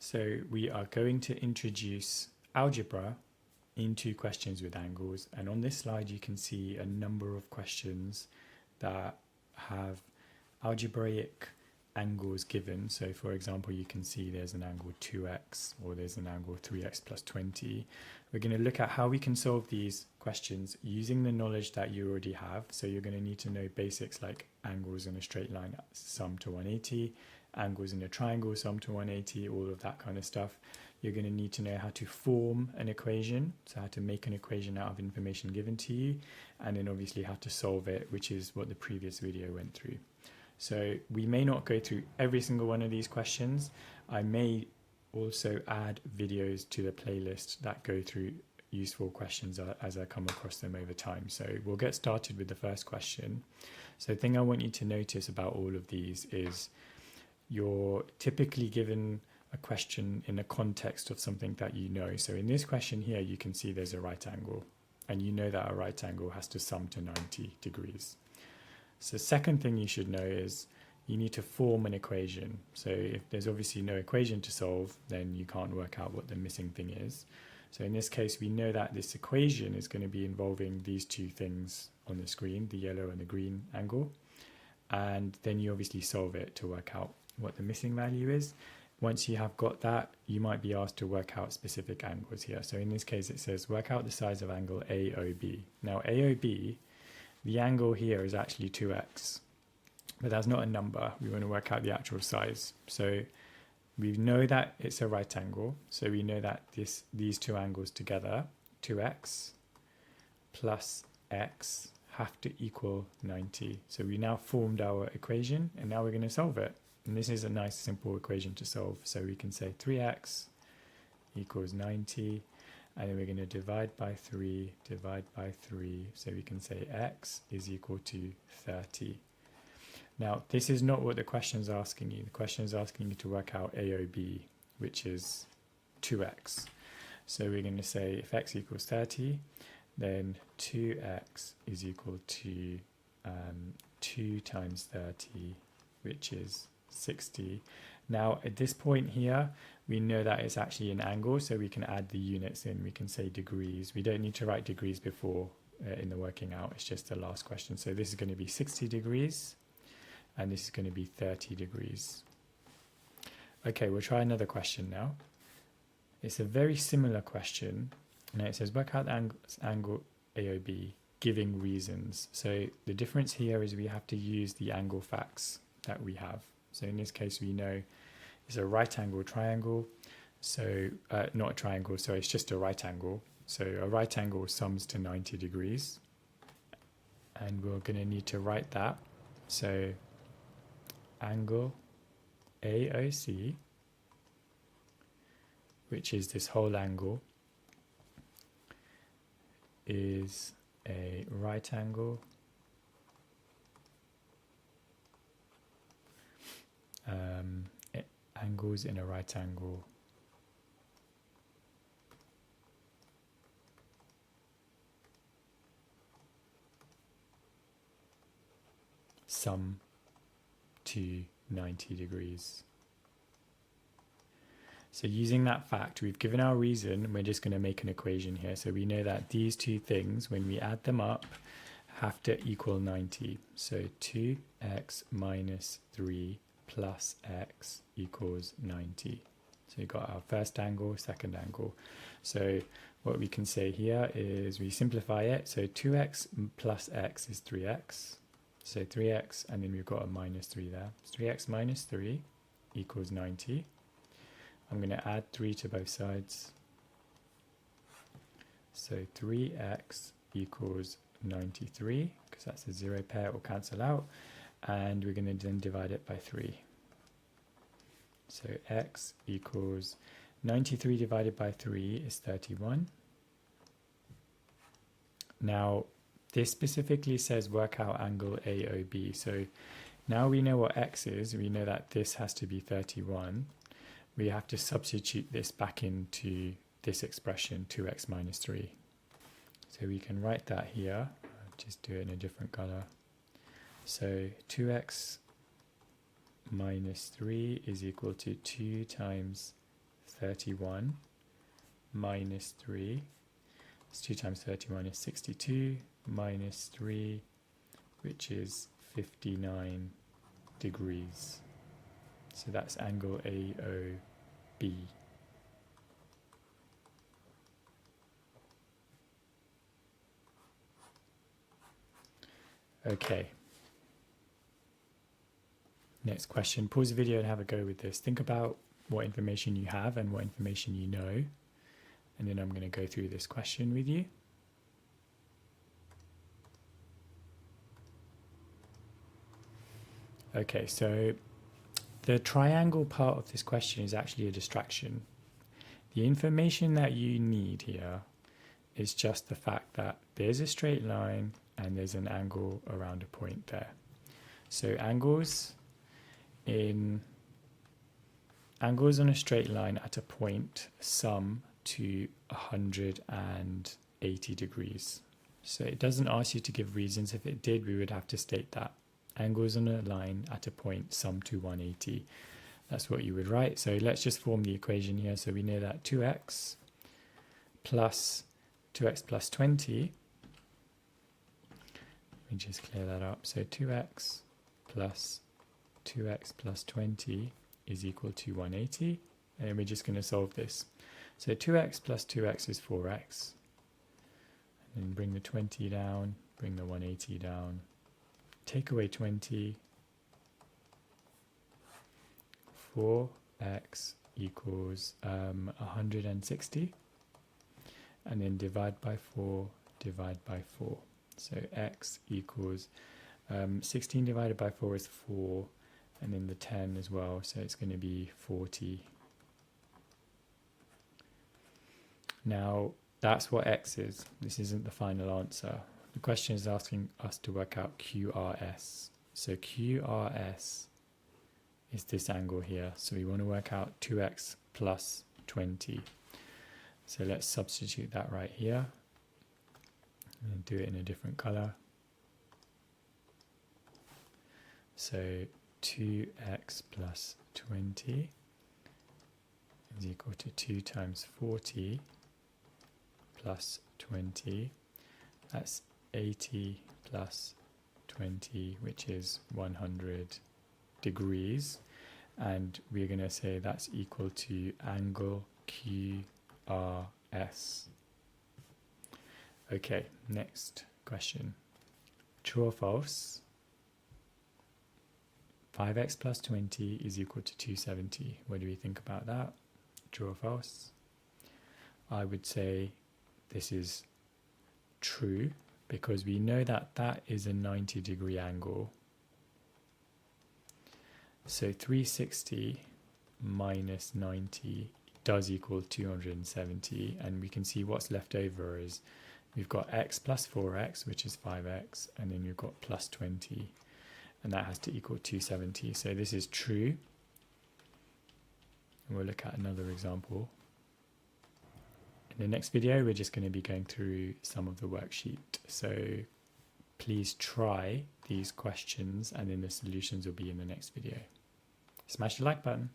So we are going to introduce algebra into questions with angles, and on this slide you can see a number of questions that have algebraic angles given. So for example, you can see there's an angle 2x or there's an angle 3x plus 20. We're going to look at how we can solve these questions using the knowledge that you already have. So you're going to need to know basics like angles in a straight line sum to 180, angles in a triangle sum to 180, all of that kind of stuff. You're going to need to know how to form an equation, so how to make an equation out of information given to you, and then obviously how to solve it, which is what the previous video went through. So we may not go through every single one of these questions. I may also add videos to the playlist that go through useful questions as I come across them over time. So we'll get started with the first question. So the thing I want you to notice about all of these is you're typically given a question in the context of something that you know. So in this question here, you can see there's a right angle, and you know that a right angle has to sum to 90 degrees. So the second thing you should know is you need to form an equation. So if there's obviously no equation to solve, then you can't work out what the missing thing is. So in this case, we know that this equation is going to be involving these two things on the screen, the yellow and the green angle. And then you obviously solve it to work out what the missing value is. Once you have got that, you might be asked to work out specific angles here. So in this case, it says work out the size of angle AOB. Now AOB, the angle here is actually 2x, but that's not a number. We want to work out the actual size. So we know that it's a right angle. So we know that these two angles together, 2x plus x, have to equal 90. So we now formed our equation, and now we're going to solve it. And this is a nice simple equation to solve. So we can say 3x equals 90. And then we're going to divide by 3. So we can say x is equal to 30. Now, this is not what the question is asking you. The question is asking you to work out AOB, which is 2x. So we're going to say if x equals 30, then 2x is equal to 2 times 30, which is 60. Now at this point here, we know that it's actually an angle, so we can add the units in. We can say degrees. We don't need to write degrees before in the working out. It's just the last question. So this is going to be 60 degrees, and this is going to be 30 degrees. Okay, we'll try another question now. It's a very similar question. Now it says work out the angle AOB, giving reasons. So the difference here is we have to use the angle facts that we have. So in this case, we know it's a right angle triangle. So not a triangle, so it's just a right angle. So a right angle sums to 90 degrees. And we're going to need to write that. So angle AOC, which is this whole angle, is a right angle angles in a right angle sum to 90 degrees. So using that fact, we've given our reason, we're just going to make an equation here. So we know that these two things, when we add them up, have to equal 90. So 2x minus 3 plus x equals 90. So we've got our first angle, second angle. So what we can say here is we simplify it. So 2x plus x is 3x. So 3x, and then we've got a minus 3 there. 3x minus 3 equals 90. I'm going to add 3 to both sides. So 3x equals 93, because that's a 0 pair, it will cancel out. And we're going to then divide it by 3. So x equals 93 divided by 3 is 31. Now, this specifically says work out angle AOB. So now we know what x is. We know that this has to be 31. We have to substitute this back into this expression, 2x minus 3. So we can write that here. I'll just do it in a different color. So 2x minus 3 is equal to 2 times 31 minus 3. It's 2 times 31 is 62 minus 3, which is 59 degrees. So that's angle AOB. Okay. Next question. Pause the video and have a go with this. Think about what information you have and what information you know. And then I'm going to go through this question with you. Okay, so the triangle part of this question is actually a distraction. The information that you need here is just the fact that there's a straight line and there's an angle around a point there. So angles on a straight line at a point sum to 180 degrees. So it doesn't ask you to give reasons. If it did, we would have to state that. Angles on a line at a point sum to 180. That's what you would write. So let's just form the equation here. So we know that 2x plus 20. Let me just clear that up. So 2x plus 20 is equal to 180. And we're just going to solve this. So 2x plus 2x is 4x. And then bring the 20 down, bring the 180 down. Take away 20. 4x equals 160. And then divide by 4, divide by 4. So x equals 16 divided by 4 is 4. And then the 10 as well. So it's going to be 40. Now, that's what x is. This isn't the final answer. The question is asking us to work out QRS. So QRS is this angle here. So we want to work out 2x plus 20. So let's substitute that right here. And do it in a different color. So 2x plus 20 is equal to 2 times 40 plus 20. That's 80 plus 20, which is 100 degrees. And we're going to say that's equal to angle QRS. Okay, next question. True or false? 5x plus 20 is equal to 270. What do we think about that? True or false? I would say this is true because we know that that is a 90-degree angle. So 360 minus 90 does equal 270, and we can see what's left over is we've got x plus 4x, which is 5x, and then we've got plus 20, and that has to equal 270. So this is true. And we'll look at another example. In the next video, we're just going to be going through some of the worksheet. So please try these questions, and then the solutions will be in the next video. Smash the like button.